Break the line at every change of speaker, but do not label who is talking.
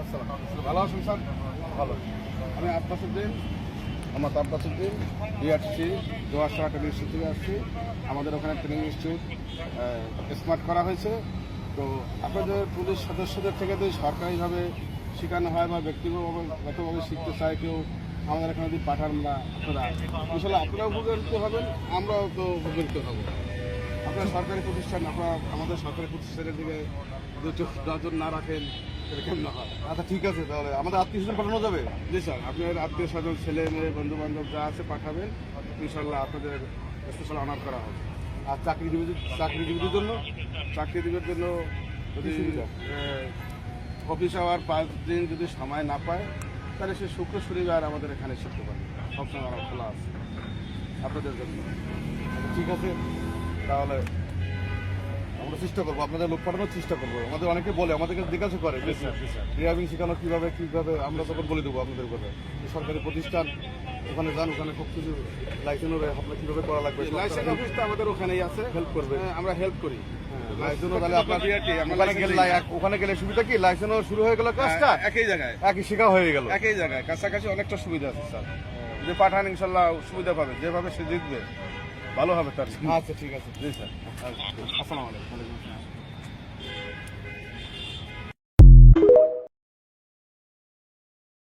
আসসালাম। ভালো আছেন স্যার? ভালো। আমি আব্বাসুদ্দিন, আমার আব্বাসুদ্দিন, বিআরসি জোয়ারশাহ ট্রেনিং ইনস্টিটিউট থেকে আসছি। আমাদের ওখানে ট্রেনিং ইনস্টিটিউট স্মার্ট করা হয়েছে। তো আপনাদের পুলিশ সদস্যদের থেকে যদি সরকারিভাবে শেখানো হয় বা ব্যক্তিগতভাবে শিখতে চায় কেউ, আমাদের এখানে যদি পাঠান না আপনারা, ইনশাল্লাহ আপনারাও উপকৃত হবেন, আমরাও তো উপকৃত হব। আপনার সরকারি প্রতিষ্ঠান, আপনারা আমাদের সরকারি প্রতিষ্ঠানের দিকে নজর না রাখেন তাহলে কেমন হয়?
আচ্ছা ঠিক আছে, তাহলে আমাদের আত্মীয় স্বজন পাঠানো যাবে?
জি স্যার, আপনার আত্মীয় স্বজন, ছেলে মেয়ে, বন্ধু বান্ধব যা আছে পাঠাবেন, ইনশাল্লাহ আপনাদের স্পেশাল অনার করা হবে।
আর চাকরিজীবীদের জন্য
চাকরিজীবীর জন্য যদি অফিস আওয়ার 5 দিন যদি সময় না পায়, তাহলে সে শুক্র শনিবার আমাদের এখানে শিখতে পারে। সবসময় আমার খোলা আছে আপনাদের জন্য।
আচ্ছা, ঠিক আছে, তাহলে আমরা চেষ্টা করবো, আপনাদের লোক পাঠানোর চেষ্টা করবো। আমাদের অনেকে বলে, আমাদেরকে জিজ্ঞাসা করে
জি স্যার, জি স্যার।
ড্রাইভিং শেখানো কীভাবে আমরা তখন বলে দেবো আপনাদের কথা। সরকারি প্রতিষ্ঠান, ওখানে যান, ওখানে সব কিছু লাইসেন্স হবে, আপনার কীভাবে করা লাগবে।
লাইসেন্স অফিসটা আমাদের ওখানেই আছে,
হেল্প করবে।
আমরা হেল্প করি।
লাইসেন্স তাহলে আপনার
আমরা
ওখানে গেলে সুবিধা কি, লাইসেন্সও শুরু হয়ে গেল, কাজটা
একই জায়গায়,
একই শেখা হয়ে গেল।
একই জায়গায় কাছাকাছি অনেকটা সুবিধা আছে স্যার। যে পাঠান ইনশাল্লাহ সুবিধা পাবে, যেভাবে সে জিতবে ভালো হবে তার।
আচ্ছা ঠিক আছে।
জি স্যার। আসসালামু আলাইকুম।